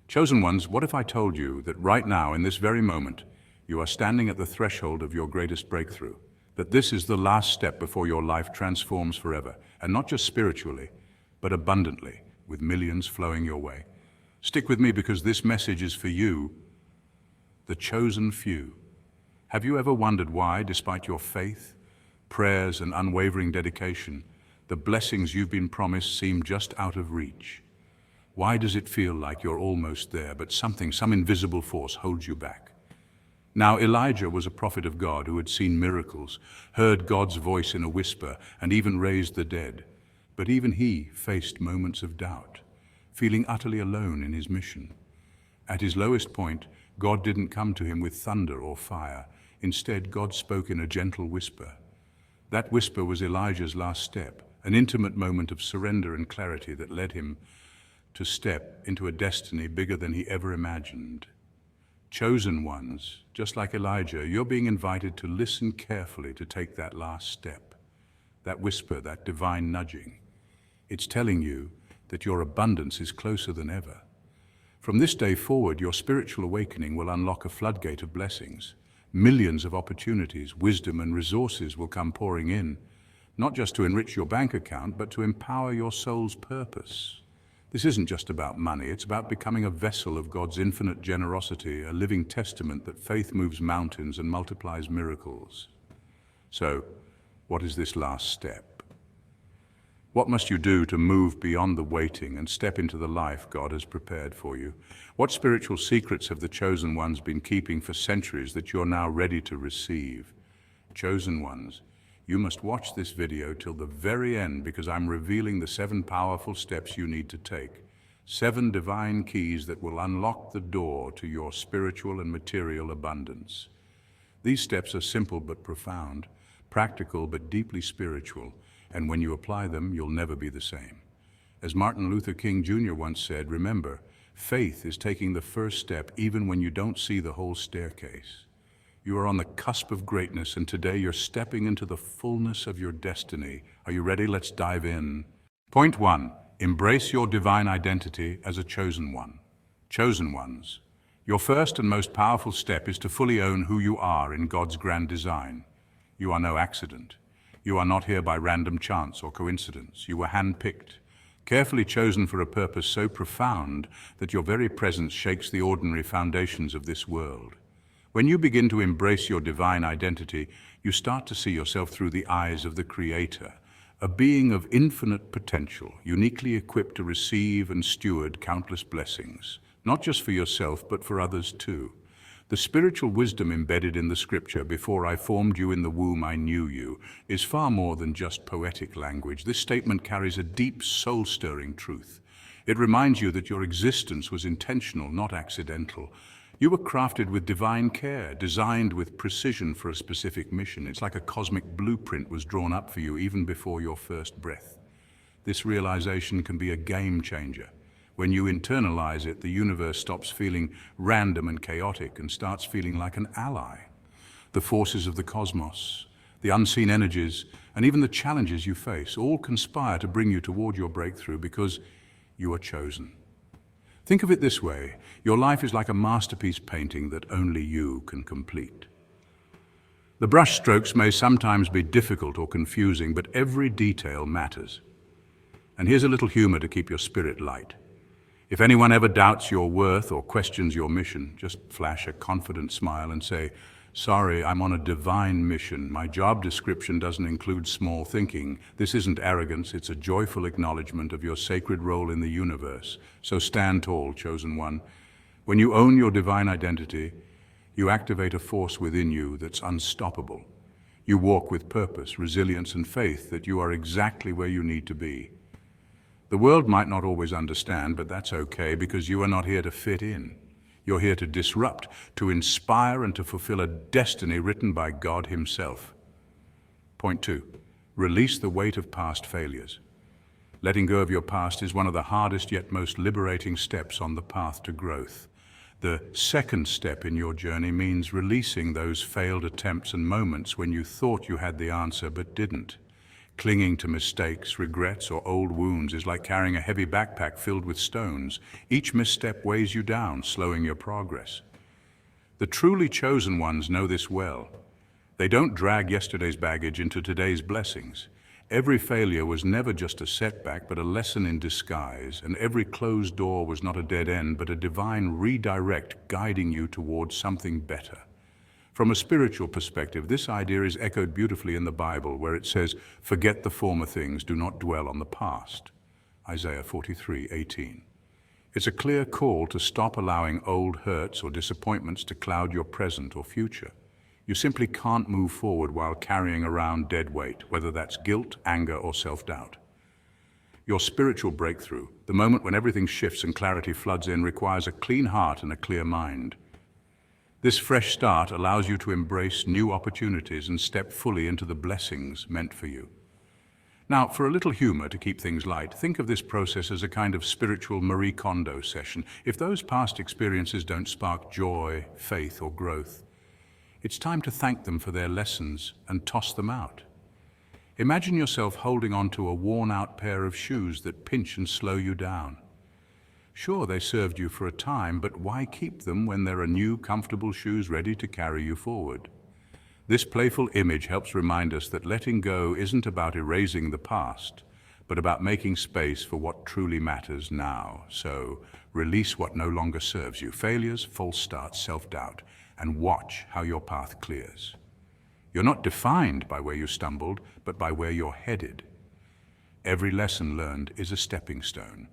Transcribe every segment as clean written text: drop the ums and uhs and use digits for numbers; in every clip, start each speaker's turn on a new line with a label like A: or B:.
A: Chosen ones, what if I told you that right now, in this very moment, you are standing at the threshold of your greatest breakthrough? That this is the last step before your life transforms forever, and not just spiritually, but abundantly, with millions flowing your way. Stick with me because this message is for you, the chosen few. Have you ever wondered why, despite your faith, prayers, and unwavering dedication, the blessings you've been promised seem just out of reach? Why does it feel like you're almost there, but some invisible force holds you back? Now, Elijah was a prophet of God who had seen miracles, heard God's voice in a whisper, and even raised the dead. But even he faced moments of doubt, feeling utterly alone in his mission. At his lowest point, God didn't come to him with thunder or fire. Instead, God spoke in a gentle whisper. That whisper was Elijah's last step, an intimate moment of surrender and clarity that led him to step into a destiny bigger than he ever imagined. Chosen ones, just like Elijah, you're being invited to listen carefully to take that last step. That whisper, that divine nudging. It's telling you that your abundance is closer than ever. From this day forward, your spiritual awakening will unlock a floodgate of blessings. Millions of opportunities, wisdom, and resources will come pouring in, not just to enrich your bank account, but to empower your soul's purpose. This isn't just about money, it's about becoming a vessel of God's infinite generosity, a living testament that faith moves mountains and multiplies miracles. So, what is this last step? What must you do to move beyond the waiting and step into the life God has prepared for you? What spiritual secrets have the chosen ones been keeping for centuries that you're now ready to receive? Chosen ones, you must watch this video till the very end because I'm revealing the 7 powerful steps you need to take. 7 divine keys that will unlock the door to your spiritual and material abundance. These steps are simple but profound, practical but deeply spiritual, and when you apply them, you'll never be the same. As Martin Luther King Jr. once said, remember, faith is taking the first step even when you don't see the whole staircase. You are on the cusp of greatness, and today you're stepping into the fullness of your destiny. Are you ready? Let's dive in. Point 1. Embrace your divine identity as a chosen one. Chosen ones. Your first and most powerful step is to fully own who you are in God's grand design. You are no accident. You are not here by random chance or coincidence. You were handpicked, carefully chosen for a purpose so profound that your very presence shakes the ordinary foundations of this world. When you begin to embrace your divine identity, you start to see yourself through the eyes of the Creator, a being of infinite potential, uniquely equipped to receive and steward countless blessings, not just for yourself, but for others too. The spiritual wisdom embedded in the scripture, "Before I formed you in the womb, I knew you," is far more than just poetic language. This statement carries a deep, soul-stirring truth. It reminds you that your existence was intentional, not accidental. You were crafted with divine care, designed with precision for a specific mission. It's like a cosmic blueprint was drawn up for you even before your first breath. This realization can be a game changer. When you internalize it, the universe stops feeling random and chaotic and starts feeling like an ally. The forces of the cosmos, the unseen energies, and even the challenges you face all conspire to bring you toward your breakthrough because you are chosen. Think of it this way: your life is like a masterpiece painting that only you can complete. The brush strokes may sometimes be difficult or confusing, but every detail matters. And here's a little humor to keep your spirit light. If anyone ever doubts your worth or questions your mission, just flash a confident smile and say, "Sorry, I'm on a divine mission. My job description doesn't include small thinking." This isn't arrogance, it's a joyful acknowledgement of your sacred role in the universe. So stand tall, chosen one. When you own your divine identity, you activate a force within you that's unstoppable. You walk with purpose, resilience, and faith that you are exactly where you need to be. The world might not always understand, but that's okay because you are not here to fit in. You're here to disrupt, to inspire, and to fulfill a destiny written by God Himself. Point 2. Release the weight of past failures. Letting go of your past is one of the hardest yet most liberating steps on the path to growth. The second step in your journey means releasing those failed attempts and moments when you thought you had the answer but didn't. Clinging to mistakes, regrets, or old wounds is like carrying a heavy backpack filled with stones. Each misstep weighs you down, slowing your progress. The truly chosen ones know this well. They don't drag yesterday's baggage into today's blessings. Every failure was never just a setback, but a lesson in disguise, and every closed door was not a dead end, but a divine redirect guiding you towards something better. From a spiritual perspective, this idea is echoed beautifully in the Bible, where it says, "Forget the former things, do not dwell on the past." Isaiah 43:18. It's a clear call to stop allowing old hurts or disappointments to cloud your present or future. You simply can't move forward while carrying around dead weight, whether that's guilt, anger, or self-doubt. Your spiritual breakthrough, the moment when everything shifts and clarity floods in, requires a clean heart and a clear mind. This fresh start allows you to embrace new opportunities and step fully into the blessings meant for you. Now, for a little humor to keep things light, think of this process as a kind of spiritual Marie Kondo session. If those past experiences don't spark joy, faith, or growth, it's time to thank them for their lessons and toss them out. Imagine yourself holding on to a worn-out pair of shoes that pinch and slow you down. Sure, they served you for a time, but why keep them when there are new, comfortable shoes ready to carry you forward? This playful image helps remind us that letting go isn't about erasing the past, but about making space for what truly matters now. So, release what no longer serves you, failures, false starts, self-doubt, and watch how your path clears. You're not defined by where you stumbled, but by where you're headed. Every lesson learned is a stepping stone,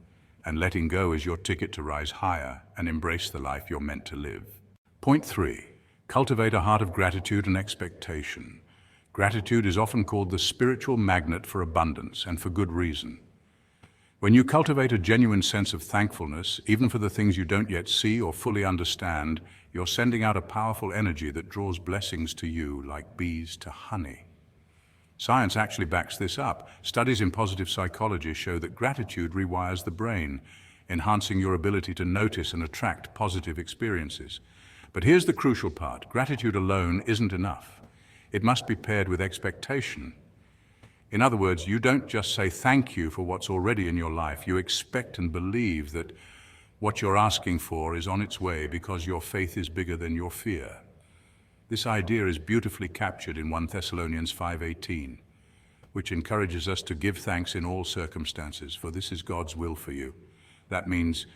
A: and letting go is your ticket to rise higher and embrace the life you're meant to live. Point 3. Cultivate a heart of gratitude and expectation. Gratitude is often called the spiritual magnet for abundance, and for good reason. When you cultivate a genuine sense of thankfulness, even for the things you don't yet see or fully understand, you're sending out a powerful energy that draws blessings to you like bees to honey. Science actually backs this up. Studies in positive psychology show that gratitude rewires the brain, enhancing your ability to notice and attract positive experiences. But here's the crucial part. Gratitude alone isn't enough. It must be paired with expectation. In other words, you don't just say thank you for what's already in your life. You expect and believe that what you're asking for is on its way because your faith is bigger than your fear. This idea is beautifully captured in 1 Thessalonians 5:18, which encourages us to give thanks in all circumstances, for this is God's will for you. That means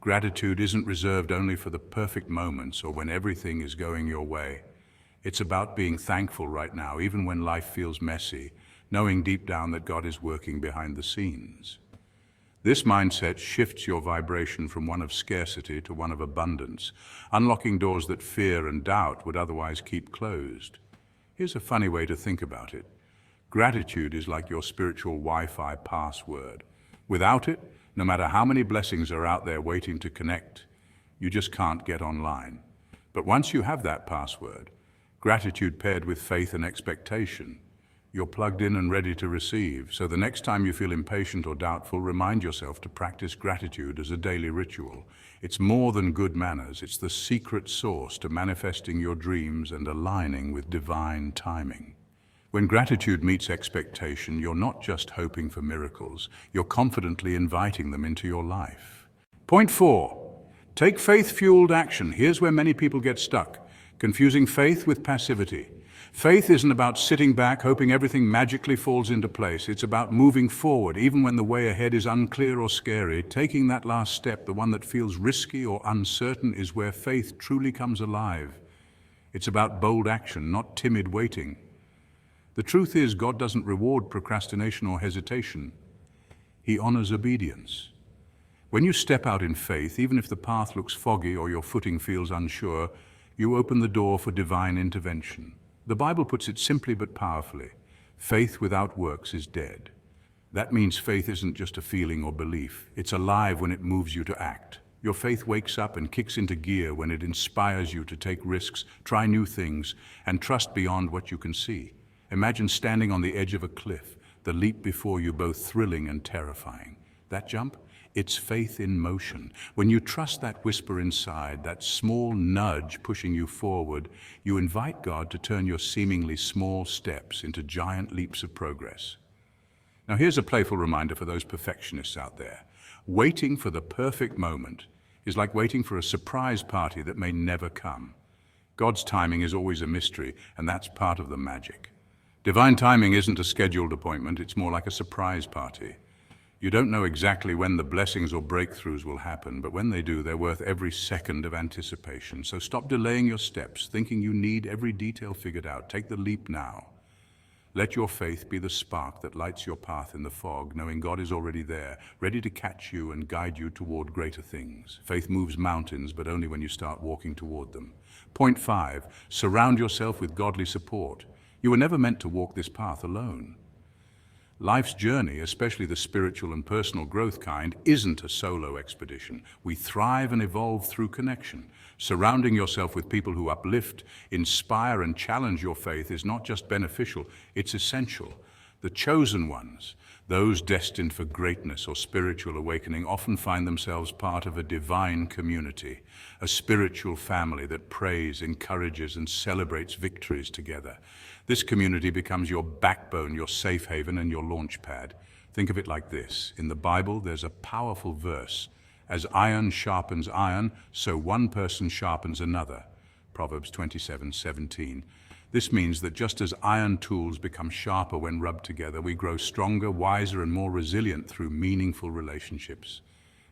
A: gratitude isn't reserved only for the perfect moments or when everything is going your way. It's about being thankful right now, even when life feels messy, knowing deep down that God is working behind the scenes. This mindset shifts your vibration from one of scarcity to one of abundance, unlocking doors that fear and doubt would otherwise keep closed. Here's a funny way to think about it. Gratitude is like your spiritual Wi-Fi password. Without it, no matter how many blessings are out there waiting to connect, you just can't get online. But once you have that password, gratitude paired with faith and expectation, you're plugged in and ready to receive. So the next time you feel impatient or doubtful, remind yourself to practice gratitude as a daily ritual. It's more than good manners. It's the secret sauce to manifesting your dreams and aligning with divine timing. When gratitude meets expectation, you're not just hoping for miracles, you're confidently inviting them into your life. Point 4. Take faith-fueled action. Here's where many people get stuck, confusing faith with passivity. Faith isn't about sitting back, hoping everything magically falls into place. It's about moving forward, even when the way ahead is unclear or scary. Taking that last step, the one that feels risky or uncertain, is where faith truly comes alive. It's about bold action, not timid waiting. The truth is, God doesn't reward procrastination or hesitation. He honors obedience. When you step out in faith, even if the path looks foggy or your footing feels unsure, you open the door for divine intervention. The Bible puts it simply but powerfully. Faith without works is dead. That means faith isn't just a feeling or belief. It's alive when it moves you to act. Your faith wakes up and kicks into gear when it inspires you to take risks, try new things, and trust beyond what you can see. Imagine standing on the edge of a cliff, the leap before you both thrilling and terrifying. That jump? It's faith in motion. When you trust that whisper inside, that small nudge pushing you forward, you invite God to turn your seemingly small steps into giant leaps of progress. Now here's a playful reminder for those perfectionists out there. Waiting for the perfect moment is like waiting for a surprise party that may never come. God's timing is always a mystery, and that's part of the magic. Divine timing isn't a scheduled appointment, it's more like a surprise party. You don't know exactly when the blessings or breakthroughs will happen, but when they do, they're worth every second of anticipation. So stop delaying your steps, thinking you need every detail figured out. Take the leap now. Let your faith be the spark that lights your path in the fog, knowing God is already there, ready to catch you and guide you toward greater things. Faith moves mountains, but only when you start walking toward them. Point 5, surround yourself with godly support. You were never meant to walk this path alone. Life's journey, especially the spiritual and personal growth kind, isn't a solo expedition. We thrive and evolve through connection. Surrounding yourself with people who uplift, inspire, and challenge your faith is not just beneficial, it's essential. The chosen ones, those destined for greatness or spiritual awakening, often find themselves part of a divine community, a spiritual family that prays, encourages, and celebrates victories together. This community becomes your backbone, your safe haven, and your launch pad. Think of it like this. In the Bible, there's a powerful verse. As iron sharpens iron, so one person sharpens another. Proverbs 27:17. This means that just as iron tools become sharper when rubbed together, we grow stronger, wiser, and more resilient through meaningful relationships.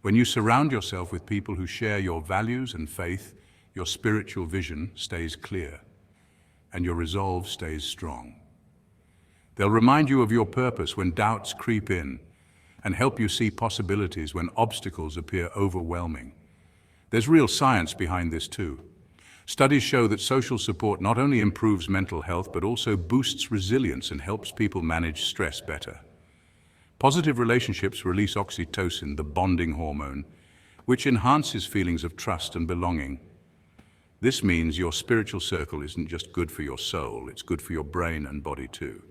A: When you surround yourself with people who share your values and faith, your spiritual vision stays clear, and your resolve stays strong. They'll remind you of your purpose when doubts creep in, and help you see possibilities when obstacles appear overwhelming. There's real science behind this too. Studies show that social support not only improves mental health, but also boosts resilience and helps people manage stress better. Positive relationships release oxytocin, the bonding hormone, which enhances feelings of trust and belonging. This means your spiritual circle isn't just good for your soul, it's good for your brain and body too.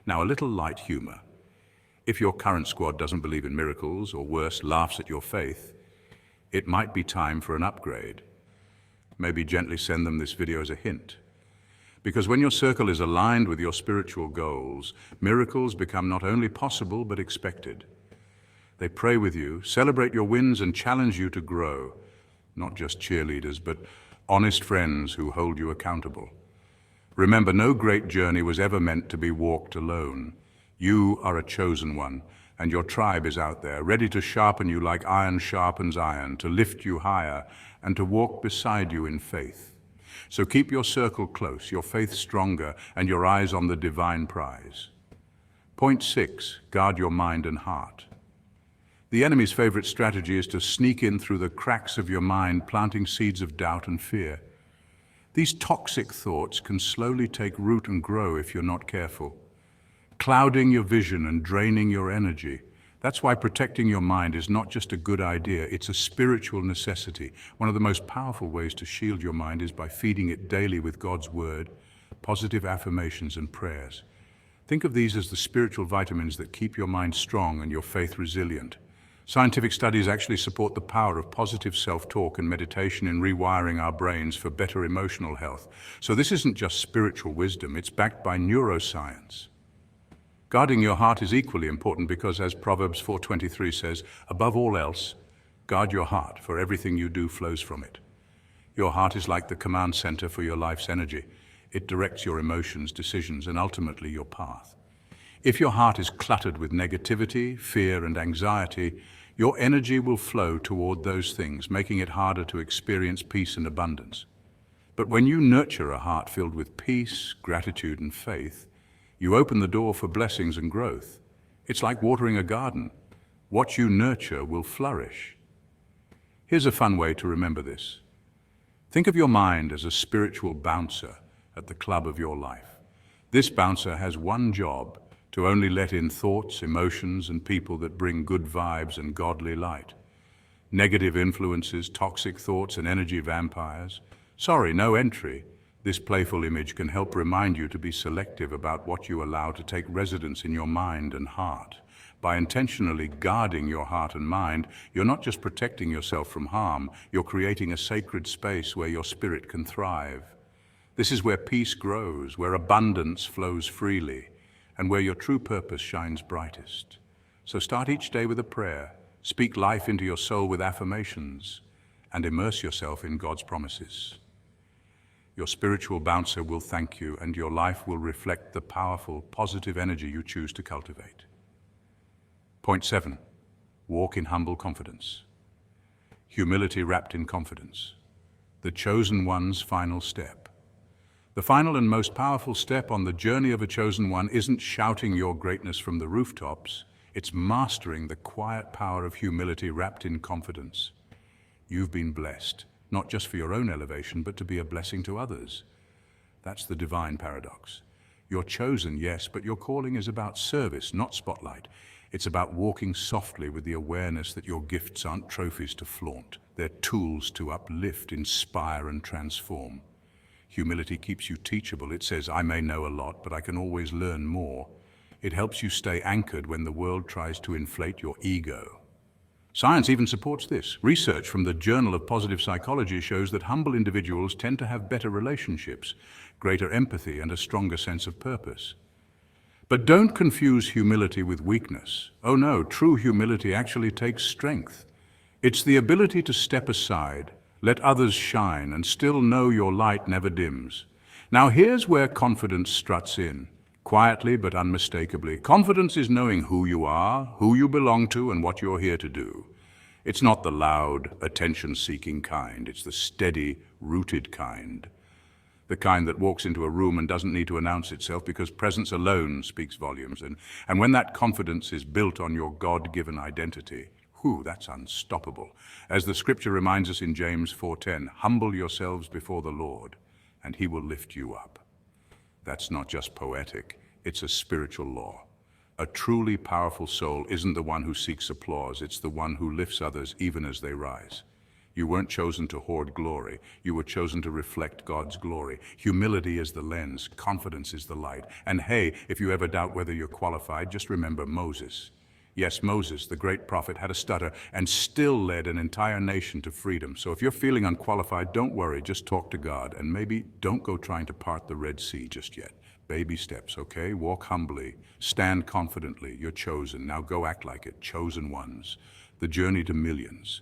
A: Now, a little light humor. If your current squad doesn't believe in miracles, or worse, laughs at your faith, it might be time for an upgrade. Maybe gently send them this video as a hint. Because when your circle is aligned with your spiritual goals, miracles become not only possible, but expected. They pray with you, celebrate your wins, and challenge you to grow. Not just cheerleaders, but honest friends who hold you accountable. Remember, no great journey was ever meant to be walked alone. You are a chosen one, and your tribe is out there, ready to sharpen you like iron sharpens iron, to lift you higher, and to walk beside you in faith. So keep your circle close, your faith stronger, and your eyes on the divine prize. Point 6, guard your mind and heart. The enemy's favorite strategy is to sneak in through the cracks of your mind, planting seeds of doubt and fear. These toxic thoughts can slowly take root and grow if you're not careful, clouding your vision and draining your energy. That's why protecting your mind is not just a good idea, it's a spiritual necessity. One of the most powerful ways to shield your mind is by feeding it daily with God's word, positive affirmations, and prayers. Think of these as the spiritual vitamins that keep your mind strong and your faith resilient. Scientific studies actually support the power of positive self-talk and meditation in rewiring our brains for better emotional health. So this isn't just spiritual wisdom, it's backed by neuroscience. Guarding your heart is equally important because, as Proverbs 4:23 says, above all else, guard your heart, for everything you do flows from it. Your heart is like the command center for your life's energy. It directs your emotions, decisions, and ultimately your path. If your heart is cluttered with negativity, fear, and anxiety, your energy will flow toward those things, making it harder to experience peace and abundance. But when you nurture a heart filled with peace, gratitude, and faith, you open the door for blessings and growth. It's like watering a garden. What you nurture will flourish. Here's a fun way to remember this. Think of your mind as a spiritual bouncer at the club of your life. This bouncer has one job: to only let in thoughts, emotions, and people that bring good vibes and godly light. Negative influences, toxic thoughts, and energy vampires, sorry, no entry. This playful image can help remind you to be selective about what you allow to take residence in your mind and heart. By intentionally guarding your heart and mind, you're not just protecting yourself from harm, you're creating a sacred space where your spirit can thrive. This is where peace grows, where abundance flows freely, and where your true purpose shines brightest. So start each day with a prayer, speak life into your soul with affirmations, and immerse yourself in God's promises. Your spiritual bouncer will thank you, and your life will reflect the powerful, positive energy you choose to cultivate. Point 7. Walk in humble confidence. Humility wrapped in confidence. The chosen one's final step. The final and most powerful step on the journey of a chosen one isn't shouting your greatness from the rooftops. It's mastering the quiet power of humility wrapped in confidence. You've been blessed, not just for your own elevation, but to be a blessing to others. That's the divine paradox. You're chosen, yes, but your calling is about service, not spotlight. It's about walking softly with the awareness that your gifts aren't trophies to flaunt. They're tools to uplift, inspire, and transform. Humility keeps you teachable. It says, I may know a lot, but I can always learn more. It helps you stay anchored when the world tries to inflate your ego. Science even supports this. Research from the Journal of Positive Psychology shows that humble individuals tend to have better relationships, greater empathy, and a stronger sense of purpose. But don't confuse humility with weakness. Oh no, true humility actually takes strength. It's the ability to step aside, let others shine, and still know your light never dims. Now here's where confidence struts in, quietly but unmistakably. Confidence is knowing who you are, who you belong to, and what you're here to do. It's not the loud, attention-seeking kind. It's the steady, rooted kind. The kind that walks into a room and doesn't need to announce itself because presence alone speaks volumes. And when that confidence is built on your God-given identity, that's unstoppable. As the scripture reminds us in James 4:10, humble yourselves before the Lord, and he will lift you up. That's not just poetic, it's a spiritual law. A truly powerful soul isn't the one who seeks applause, it's the one who lifts others even as they rise. You weren't chosen to hoard glory, you were chosen to reflect God's glory. Humility is the lens, confidence is the light. And hey, if you ever doubt whether you're qualified, just remember Moses. Yes, Moses, the great prophet, had a stutter and still led an entire nation to freedom. So if you're feeling unqualified, don't worry, just talk to God. And maybe don't go trying to part the Red Sea just yet. Baby steps, okay? Walk humbly, stand confidently, you're chosen. Now go act like it, chosen ones. The journey to millions,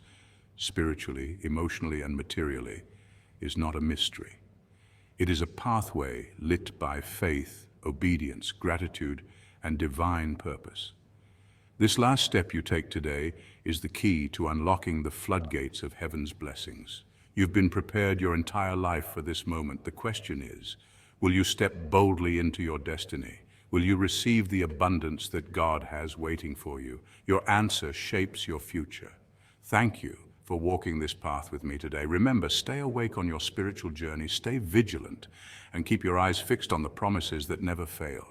A: spiritually, emotionally, and materially, is not a mystery. It is a pathway lit by faith, obedience, gratitude, and divine purpose. This last step you take today is the key to unlocking the floodgates of heaven's blessings. You've been prepared your entire life for this moment. The question is, will you step boldly into your destiny? Will you receive the abundance that God has waiting for you? Your answer shapes your future. Thank you for walking this path with me today. Remember, stay awake on your spiritual journey, stay vigilant, and keep your eyes fixed on the promises that never fail.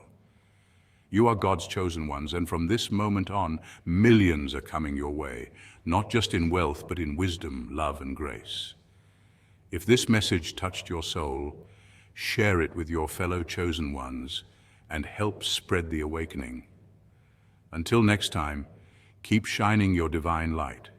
A: You are God's chosen ones, and from this moment on, millions are coming your way, not just in wealth, but in wisdom, love, and grace. If this message touched your soul, share it with your fellow chosen ones and help spread the awakening. Until next time, keep shining your divine light.